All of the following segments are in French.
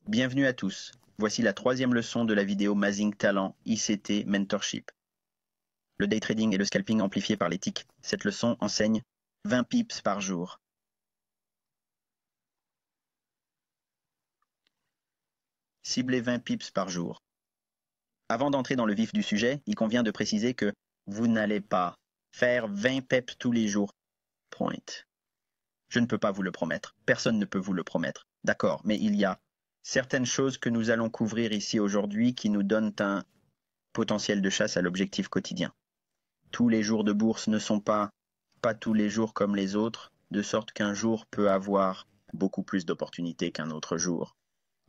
Bienvenue à tous. Voici la troisième leçon de la vidéo Mazing Talent ICT Mentorship. Le day trading et le scalping amplifié par l'éthique. Cette leçon enseigne 20 pips par jour. Ciblez 20 pips par jour. Avant d'entrer dans le vif du sujet, il convient de préciser que vous n'allez pas faire 20 peps tous les jours. Point. Je ne peux pas vous le promettre. Personne ne peut vous le promettre. D'accord, mais il y a certaines choses que nous allons couvrir ici aujourd'hui qui nous donnent un potentiel de chasse à l'objectif quotidien. Tous les jours de bourse ne sont pas tous les jours comme les autres, de sorte qu'un jour peut avoir beaucoup plus d'opportunités qu'un autre jour.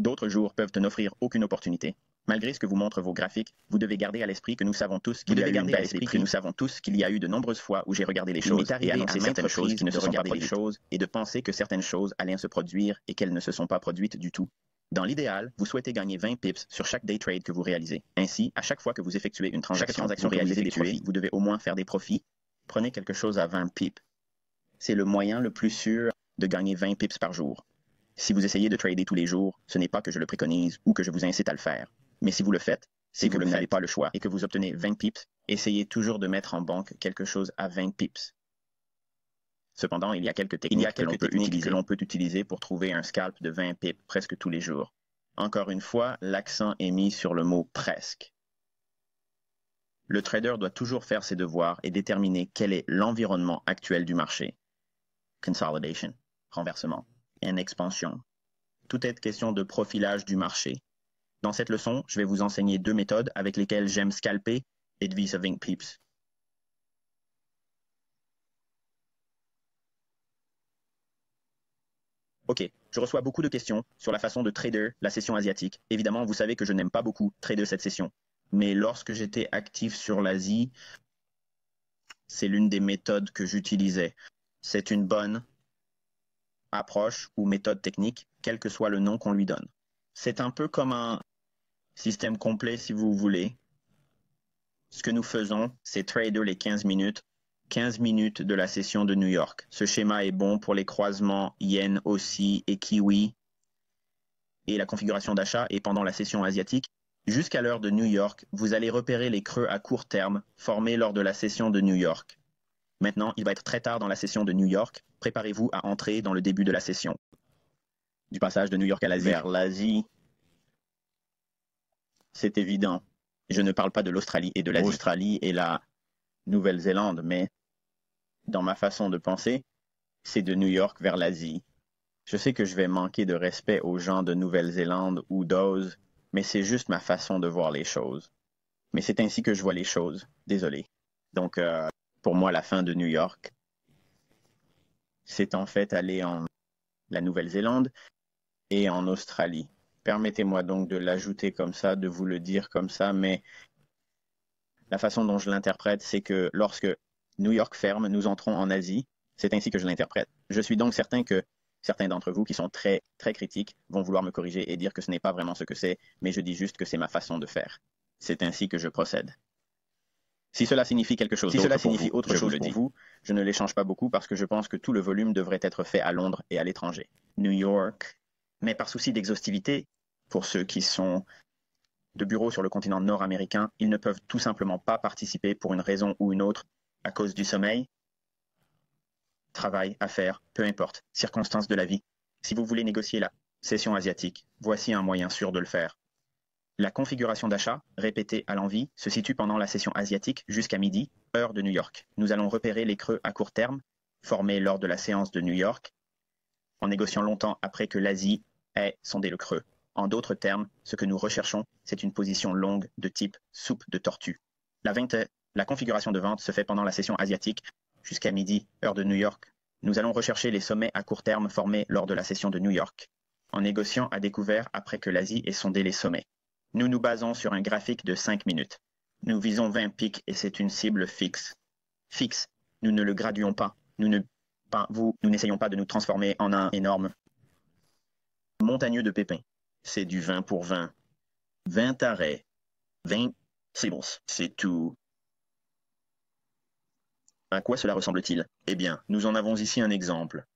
D'autres jours peuvent n'offrir aucune opportunité. Malgré ce que vous montrent vos graphiques, vous devez garder à l'esprit que nous savons tous qu'il y a eu une baisse des prix. Nous savons tous qu'il y a eu de nombreuses fois où j'ai regardé les choses et annoncé certaines choses qui ne se sont pas produites et de penser que certaines choses allaient se produire et qu'elles ne se sont pas produites du tout. Dans l'idéal, vous souhaitez gagner 20 pips sur chaque day trade que vous réalisez. Ainsi, à chaque fois que vous effectuez une transaction, vous réalisez des profits, vous devez au moins faire des profits. Prenez quelque chose à 20 pips. C'est le moyen le plus sûr de gagner 20 pips par jour. Si vous essayez de trader tous les jours, ce n'est pas que je le préconise ou que je vous incite à le faire. Mais si vous le faites, c'est que vous n'avez pas le choix et que vous obtenez 20 pips, essayez toujours de mettre en banque quelque chose à 20 pips. Cependant, il y a quelques techniques que l'on peut utiliser pour trouver un scalp de 20 pips presque tous les jours. Encore une fois, l'accent est mis sur le mot « presque ». Le trader doit toujours faire ses devoirs et déterminer quel est l'environnement actuel du marché. Consolidation, renversement, et expansion. Tout est question de profilage du marché. Dans cette leçon, je vais vous enseigner deux méthodes avec lesquelles j'aime scalper et devise 20 pips. Ok, je reçois beaucoup de questions sur la façon de trader la session asiatique. Évidemment, vous savez que je n'aime pas beaucoup trader cette session. Mais lorsque j'étais actif sur l'Asie, c'est l'une des méthodes que j'utilisais. C'est une bonne approche ou méthode technique, quel que soit le nom qu'on lui donne. C'est un peu comme un système complet si vous voulez. Ce que nous faisons, c'est trader les 15 minutes de la session de New York. Ce schéma est bon pour les croisements yen aussi et kiwi et la configuration d'achat et pendant la session asiatique. Jusqu'à l'heure de New York, vous allez repérer les creux à court terme formés lors de la session de New York. Maintenant, il va être très tard dans la session de New York. Préparez-vous à entrer dans le début de la session. Du passage de New York à l'Asie vers l'Asie, c'est évident. Je ne parle pas de l'Australie et de l'Asie. L'Australie et la Nouvelle-Zélande, mais dans ma façon de penser, c'est de New York vers l'Asie. Je sais que je vais manquer de respect aux gens de Nouvelle-Zélande ou d'Oz, mais c'est juste ma façon de voir les choses. Mais c'est ainsi que je vois les choses. Désolé. Donc, pour moi, la fin de New York, c'est en fait aller en la Nouvelle-Zélande et en Australie. Permettez-moi donc de l'ajouter comme ça, de vous le dire comme ça, mais la façon dont je l'interprète, c'est que lorsque New York ferme, nous entrons en Asie. C'est ainsi que je l'interprète. Je suis donc certain que certains d'entre vous qui sont très, très critiques vont vouloir me corriger et dire que ce n'est pas vraiment ce que c'est, mais je dis juste que c'est ma façon de faire. C'est ainsi que je procède. Si cela signifie quelque chose autre chose pour vous, je ne l'échange pas beaucoup parce que je pense que tout le volume devrait être fait à Londres et à l'étranger. New York. Mais par souci d'exhaustivité, pour ceux qui sont de bureaux sur le continent nord-américain, ils ne peuvent tout simplement pas participer pour une raison ou une autre à cause du sommeil, travail, affaires, peu importe, circonstances de la vie. Si vous voulez négocier la session asiatique, voici un moyen sûr de le faire. La configuration d'achat, répétée à l'envi, se situe pendant la session asiatique jusqu'à midi, heure de New York. Nous allons repérer les creux à court terme, formés lors de la séance de New York, en négociant longtemps après que l'Asie ait sondé le creux. En d'autres termes, ce que nous recherchons, c'est une position longue de type soupe de tortue. La configuration de vente se fait pendant la session asiatique jusqu'à midi, heure de New York. Nous allons rechercher les sommets à court terme formés lors de la session de New York, en négociant à découvert après que l'Asie ait sondé les sommets. Nous nous basons sur un graphique de 5 minutes. Nous visons 20 pics et c'est une cible fixe. Fixe, nous ne le graduons pas. Nous n'essayons pas de nous transformer en un énorme montagneux de pépins. C'est du 20 pour 20. 20 arrêts. 20 cibles. C'est tout. À quoi cela ressemble-t-il? Eh bien, nous en avons ici un exemple.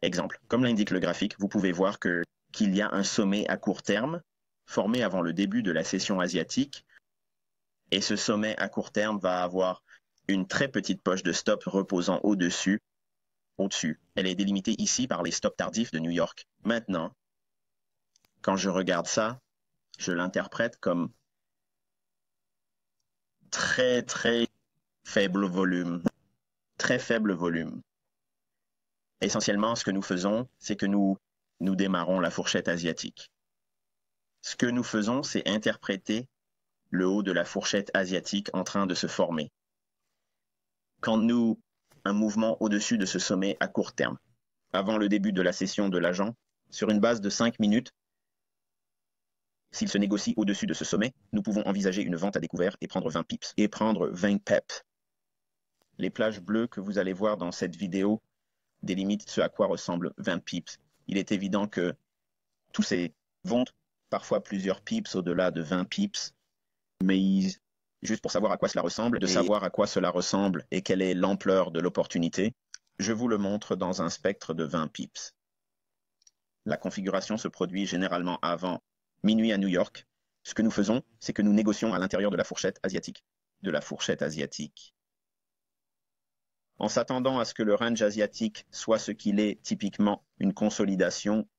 Exemple. Comme l'indique le graphique, vous pouvez voir qu'il qu'il y a un sommet à court terme formé avant le début de la session asiatique. Et ce sommet à court terme va avoir une très petite poche de stop reposant au-dessus. Elle est délimitée ici par les stops tardifs de New York. Maintenant, quand je regarde ça, je l'interprète comme très très faible volume. Très faible volume. Essentiellement, ce que nous faisons, c'est que nous démarrons la fourchette asiatique. Ce que nous faisons, c'est interpréter le haut de la fourchette asiatique en train de se former. Quand un mouvement au-dessus de ce sommet à court terme, avant le début de la session de l'agent, sur une base de 5 minutes, s'il se négocie au-dessus de ce sommet, nous pouvons envisager une vente à découvert et prendre 20 pips, et prendre 20 peps. Les plages bleues que vous allez voir dans cette vidéo délimitent ce à quoi ressemble 20 pips. Il est évident que tous ces vont parfois plusieurs pips au-delà de 20 pips, mais juste pour savoir à quoi cela ressemble, savoir à quoi cela ressemble et quelle est l'ampleur de l'opportunité, je vous le montre dans un spectre de 20 pips. La configuration se produit généralement avant minuit à New York. Ce que nous faisons, c'est que nous négocions à l'intérieur de la fourchette asiatique. En s'attendant à ce que le range asiatique soit ce qu'il est typiquement une consolidation,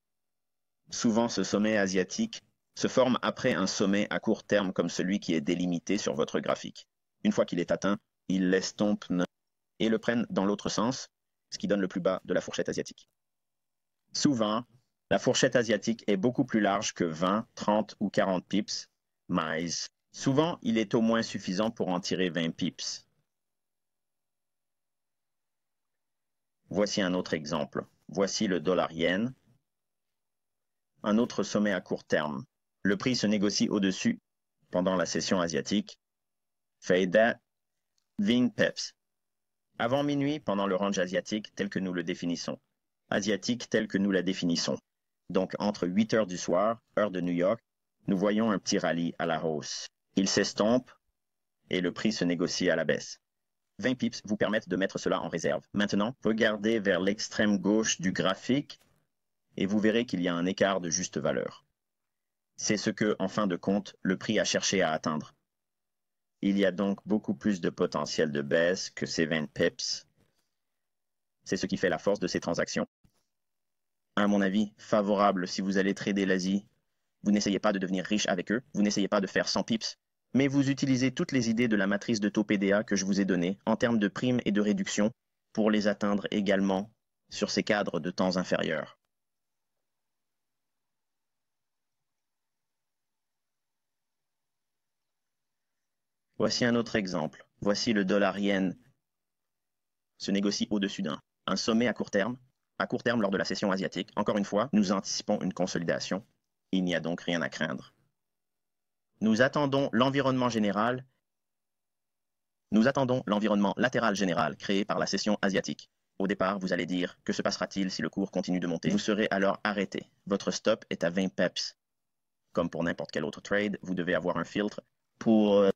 souvent ce sommet asiatique se forme après un sommet à court terme comme celui qui est délimité sur votre graphique. Une fois qu'il est atteint, il l'estompe et le prenne dans l'autre sens, ce qui donne le plus bas de la fourchette asiatique. Souvent, la fourchette asiatique est beaucoup plus large que 20, 30 ou 40 pips, mais souvent il est au moins suffisant pour en tirer 20 pips. Voici un autre exemple. Voici le dollar-yen. Un autre sommet à court terme. Le prix se négocie au-dessus pendant la session asiatique. Fade 20 peps. Avant minuit, pendant le range asiatique tel que nous le définissons. Asiatique tel que nous la définissons. Donc entre 8 heures du soir, heure de New York, nous voyons un petit rallye à la hausse. Il s'estompe et le prix se négocie à la baisse. 20 pips vous permettent de mettre cela en réserve. Maintenant, regardez vers l'extrême gauche du graphique et vous verrez qu'il y a un écart de juste valeur. C'est ce que, en fin de compte, le prix a cherché à atteindre. Il y a donc beaucoup plus de potentiel de baisse que ces 20 pips. C'est ce qui fait la force de ces transactions. À mon avis, favorable si vous allez trader l'Asie. Vous n'essayez pas de devenir riche avec eux, vous n'essayez pas de faire 100 pips, mais vous utilisez toutes les idées de la matrice de taux PDA que je vous ai données en termes de primes et de réductions pour les atteindre également sur ces cadres de temps inférieurs. Voici un autre exemple. Voici le dollar-yen se négocie au-dessus d'un sommet à court terme lors de la session asiatique. Encore une fois, nous anticipons une consolidation. Il n'y a donc rien à craindre. Nous attendons l'environnement latéral général créé par la session asiatique. Au départ, vous allez dire, que se passera-t-il si le cours continue de monter? Vous serez alors arrêté. Votre stop est à 20 peps. Comme pour n'importe quel autre trade, vous devez avoir un filtre pour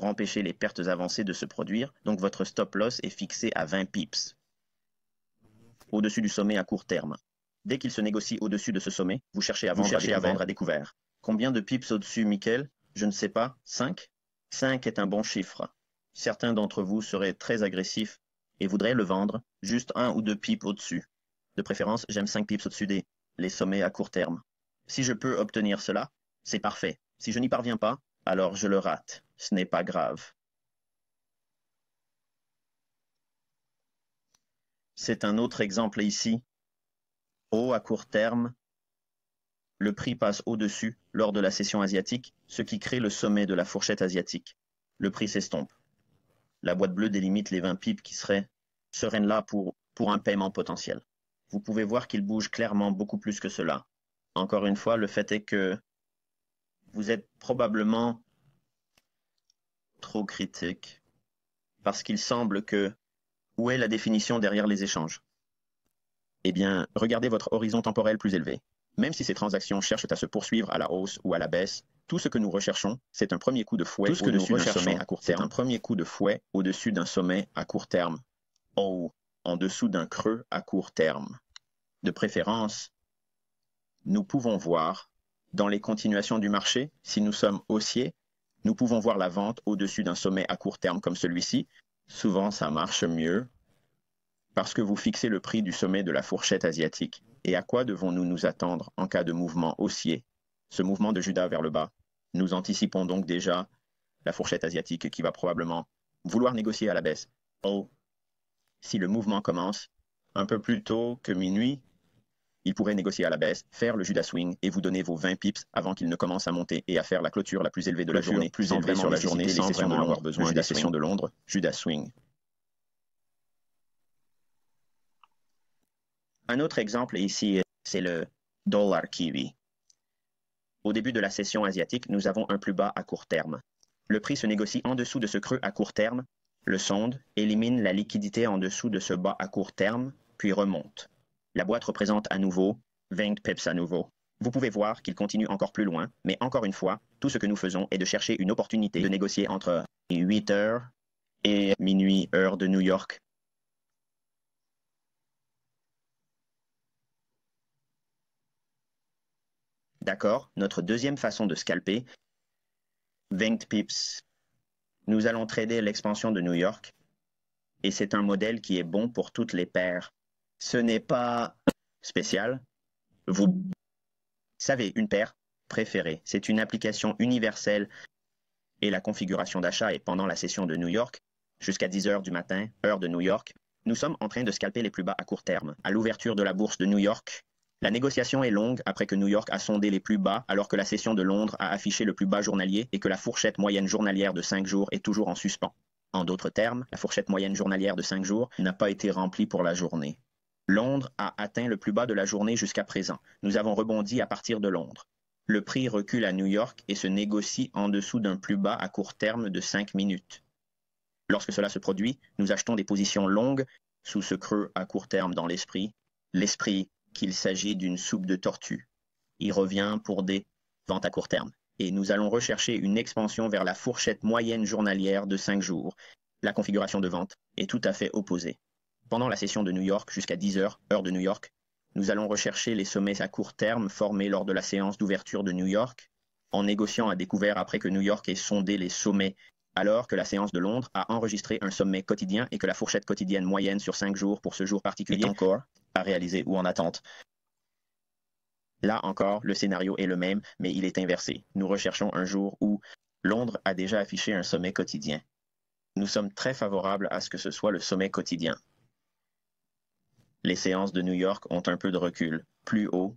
empêcher les pertes avancées de se produire, donc votre stop loss est fixé à 20 pips, au-dessus du sommet à court terme. Dès qu'il se négocie au-dessus de ce sommet, vous cherchez à vendre à découvert. Combien de pips au-dessus, Michael? Je ne sais pas. 5? 5 est un bon chiffre. Certains d'entre vous seraient très agressifs et voudraient le vendre juste 1 ou 2 pips au-dessus. De préférence, j'aime 5 pips au-dessus les sommets à court terme. Si je peux obtenir cela, c'est parfait. Si je n'y parviens pas, alors je le rate. Ce n'est pas grave. C'est un autre exemple ici. Haut à court terme, le prix passe au-dessus lors de la session asiatique, ce qui crée le sommet de la fourchette asiatique. Le prix s'estompe. La boîte bleue délimite les 20 pips qui seraient là pour un paiement potentiel. Vous pouvez voir qu'il bouge clairement beaucoup plus que cela. Encore une fois, le fait est que vous êtes probablement trop critique parce qu'il semble que où est la définition derrière les échanges? Eh bien, regardez votre horizon temporel plus élevé. Même si ces transactions cherchent à se poursuivre à la hausse ou à la baisse, tout ce que nous recherchons, c'est un premier coup de fouet au-dessus d'un sommet à court terme. C'est un premier coup de fouet au-dessus d'un sommet à court terme. Ou en dessous d'un creux à court terme. De préférence, nous pouvons voir dans les continuations du marché, si nous sommes haussiers, nous pouvons voir la vente au-dessus d'un sommet à court terme comme celui-ci. Souvent, ça marche mieux parce que vous fixez le prix du sommet de la fourchette asiatique. Et à quoi devons-nous nous attendre en cas de mouvement haussier? Ce mouvement de Judas vers le bas. Nous anticipons donc déjà la fourchette asiatique qui va probablement vouloir négocier à la baisse. Oh, si le mouvement commence un peu plus tôt que minuit, il pourrait négocier à la baisse, faire le Judas Swing et vous donner vos 20 pips avant qu'il ne commence à monter et à faire la clôture la plus élevée de la journée, plus élevée sur la journée sans vraiment avoir besoin des sessions de Londres, Judas Swing. Un autre exemple ici, c'est le dollar kiwi. Au début de la session asiatique, nous avons un plus bas à court terme. Le prix se négocie en dessous de ce creux à court terme, le sonde, élimine la liquidité en dessous de ce bas à court terme, puis remonte. La boîte représente à nouveau 20 pips à nouveau. Vous pouvez voir qu'il continue encore plus loin, mais encore une fois, tout ce que nous faisons est de chercher une opportunité de négocier entre 8 heures et minuit heure de New York. D'accord, notre deuxième façon de scalper, 20 pips. Nous allons trader l'expansion de New York, et c'est un modèle qui est bon pour toutes les paires. Ce n'est pas spécial. Vous savez, une paire préférée, c'est une application universelle et la configuration d'achat est pendant la session de New York, jusqu'à 10 heures du matin, heure de New York. Nous sommes en train de scalper les plus bas à court terme. À l'ouverture de la bourse de New York, la négociation est longue après que New York a sondé les plus bas alors que la session de Londres a affiché le plus bas journalier et que la fourchette moyenne journalière de 5 jours est toujours en suspens. En d'autres termes, la fourchette moyenne journalière de 5 jours n'a pas été remplie pour la journée. Londres a atteint le plus bas de la journée jusqu'à présent. Nous avons rebondi à partir de Londres. Le prix recule à New York et se négocie en dessous d'un plus bas à court terme de 5 minutes. Lorsque cela se produit, nous achetons des positions longues sous ce creux à court terme dans l'esprit qu'il s'agit d'une soupe de tortue. Il revient pour des ventes à court terme. Et nous allons rechercher une expansion vers la fourchette moyenne journalière de 5 jours. La configuration de vente est tout à fait opposée. Pendant la session de New York jusqu'à 10 heures, heure de New York, nous allons rechercher les sommets à court terme formés lors de la séance d'ouverture de New York, en négociant à découvert après que New York ait sondé les sommets, alors que la séance de Londres a enregistré un sommet quotidien et que la fourchette quotidienne moyenne sur 5 jours pour ce jour particulier est encore à réaliser ou en attente. Là encore, le scénario est le même, mais il est inversé. Nous recherchons un jour où Londres a déjà affiché un sommet quotidien. Nous sommes très favorables à ce que ce soit le sommet quotidien. Les séances de New York ont un peu de recul. Plus haut,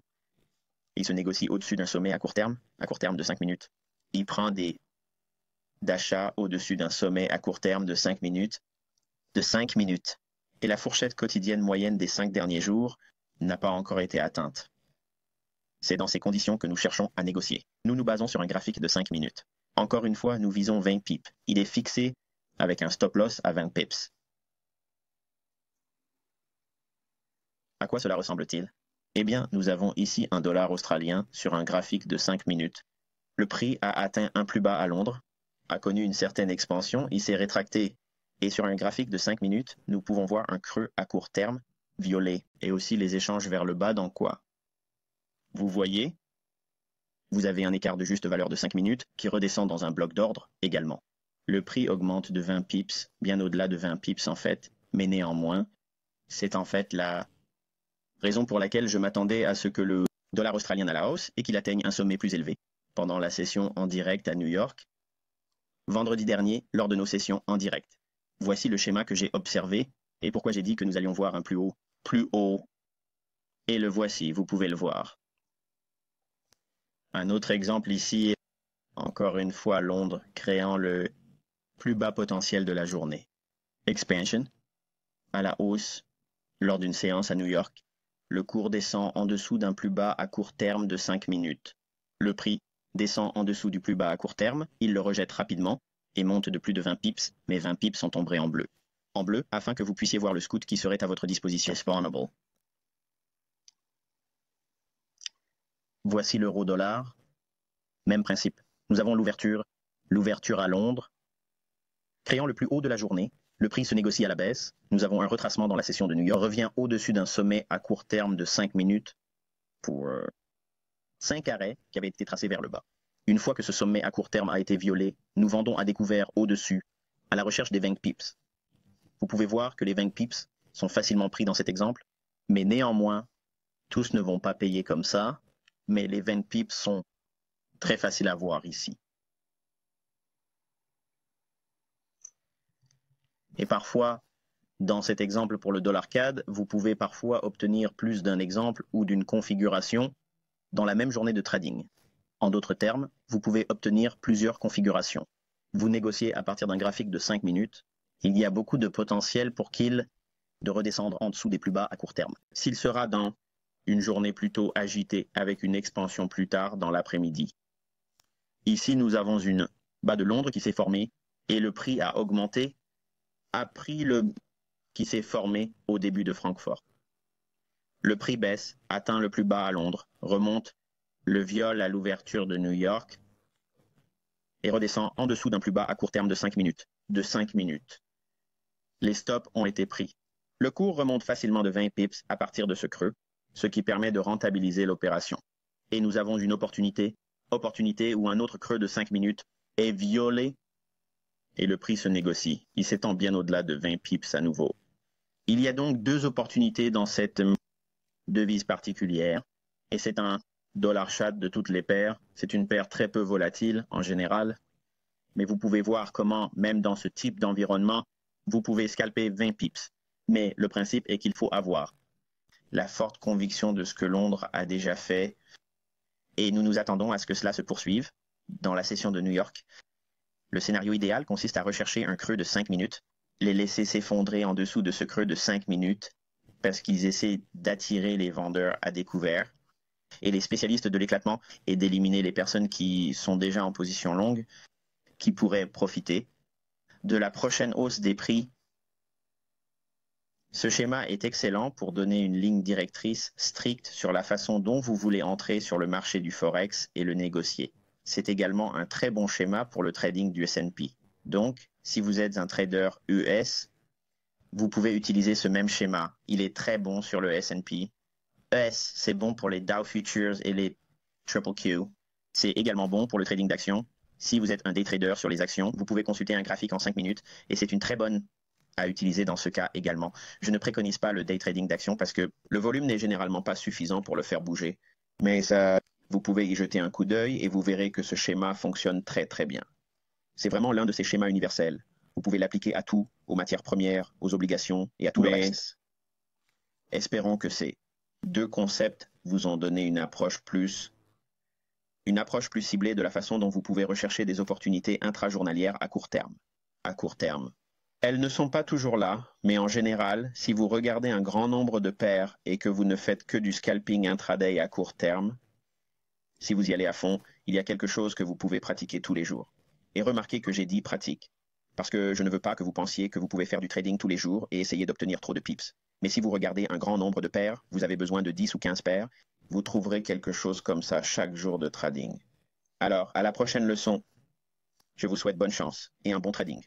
il se négocie au-dessus d'un sommet à court terme de 5 minutes. Il prend des d'achats au-dessus d'un sommet à court terme de 5 minutes. Et la fourchette quotidienne moyenne des 5 derniers jours n'a pas encore été atteinte. C'est dans ces conditions que nous cherchons à négocier. Nous nous basons sur un graphique de 5 minutes. Encore une fois, nous visons 20 pips. Il est fixé avec un stop-loss à 20 pips. À quoi cela ressemble-t-il? Eh bien, nous avons ici un dollar australien sur un graphique de 5 minutes. Le prix a atteint un plus bas à Londres, a connu une certaine expansion, il s'est rétracté. Et sur un graphique de 5 minutes, nous pouvons voir un creux à court terme, violet, et aussi les échanges vers le bas dans quoi? Vous voyez, vous avez un écart de juste valeur de 5 minutes qui redescend dans un bloc d'ordre également. Le prix augmente de 20 pips, bien au-delà de 20 pips en fait, mais néanmoins, c'est en fait la raison pour laquelle je m'attendais à ce que le dollar australien à la hausse et qu'il atteigne un sommet plus élevé pendant la session en direct à New York, vendredi dernier, lors de nos sessions en direct. Voici le schéma que j'ai observé et pourquoi j'ai dit que nous allions voir un plus haut, et le voici, vous pouvez le voir. Un autre exemple ici, encore une fois Londres créant le plus bas potentiel de la journée. Expansion, à la hausse, lors d'une séance à New York. Le cours descend en dessous d'un plus bas à court terme de 5 minutes. Le prix descend en dessous du plus bas à court terme, il le rejette rapidement et monte de plus de 20 pips, mais 20 pips sont ombrés en bleu. En bleu, afin que vous puissiez voir le scoot qui serait à votre disposition. Spawnable. Voici l'euro-dollar. Même principe. Nous avons l'ouverture à Londres. Créant le plus haut de la journée, le prix se négocie à la baisse. Nous avons un retracement dans la session de New York. Revient au-dessus d'un sommet à court terme de 5 minutes pour 5 arrêts qui avaient été tracés vers le bas. Une fois que ce sommet à court terme a été violé, nous vendons à découvert au-dessus, à la recherche des 20 pips. Vous pouvez voir que les 20 pips sont facilement pris dans cet exemple, mais néanmoins, tous ne vont pas payer comme ça, mais les 20 pips sont très faciles à voir ici. Et parfois, dans cet exemple pour le dollar CAD, vous pouvez parfois obtenir plus d'un exemple ou d'une configuration dans la même journée de trading. En d'autres termes, vous pouvez obtenir plusieurs configurations. Vous négociez à partir d'un graphique de 5 minutes. Il y a beaucoup de potentiel pour qu'il de redescendre en dessous des plus bas à court terme. S'il sera dans une journée plutôt agitée avec une expansion plus tard dans l'après-midi. Ici, nous avons une bas de Londres qui s'est formée et le prix a augmenté après le qui s'est formé au début de Francfort. Le prix baisse, atteint le plus bas à Londres, remonte, le viole à l'ouverture de New York et redescend en dessous d'un plus bas à court terme de 5 minutes. Les stops ont été pris. Le cours remonte facilement de 20 pips à partir de ce creux, ce qui permet de rentabiliser l'opération. Et nous avons une opportunité où un autre creux de 5 minutes est violé et le prix se négocie. Il s'étend bien au-delà de 20 pips à nouveau. Il y a donc deux opportunités dans cette devise particulière et c'est un dollar CHAD de toutes les paires. C'est une paire très peu volatile en général, mais vous pouvez voir comment, même dans ce type d'environnement, vous pouvez scalper 20 pips. Mais le principe est qu'il faut avoir la forte conviction de ce que Londres a déjà fait et nous nous attendons à ce que cela se poursuive dans la session de New York. Le scénario idéal consiste à rechercher un creux de 5 minutes, les laisser s'effondrer en dessous de ce creux de 5 minutes parce qu'ils essaient d'attirer les vendeurs à découvert et les spécialistes de l'éclatement et d'éliminer les personnes qui sont déjà en position longue qui pourraient profiter de la prochaine hausse des prix. Ce schéma est excellent pour donner une ligne directrice stricte sur la façon dont vous voulez entrer sur le marché du Forex et le négocier. C'est également un très bon schéma pour le trading du S&P. Donc, si vous êtes un trader US, vous pouvez utiliser ce même schéma. Il est très bon sur le S&P. ES, c'est bon pour les Dow Futures et les Triple Q. C'est également bon pour le trading d'actions. Si vous êtes un day trader sur les actions, vous pouvez consulter un graphique en 5 minutes et c'est une très bonne à utiliser dans ce cas également. Je ne préconise pas le day trading d'actions parce que le volume n'est généralement pas suffisant pour le faire bouger. Mais ça, vous pouvez y jeter un coup d'œil et vous verrez que ce schéma fonctionne très très bien. C'est vraiment l'un de ces schémas universels. Vous pouvez l'appliquer à tout, aux matières premières, aux obligations et à tout le reste. Espérons que ces deux concepts vous ont donné une approche plus ciblée de la façon dont vous pouvez rechercher des opportunités intrajournalières à court terme. Elles ne sont pas toujours là, mais en général, si vous regardez un grand nombre de paires et que vous ne faites que du scalping intraday à court terme, si vous y allez à fond, il y a quelque chose que vous pouvez pratiquer tous les jours. Et remarquez que j'ai dit pratique, parce que je ne veux pas que vous pensiez que vous pouvez faire du trading tous les jours et essayer d'obtenir trop de pips. Mais si vous regardez un grand nombre de paires, vous avez besoin de 10 ou 15 paires, vous trouverez quelque chose comme ça chaque jour de trading. Alors, à la prochaine leçon, je vous souhaite bonne chance et un bon trading.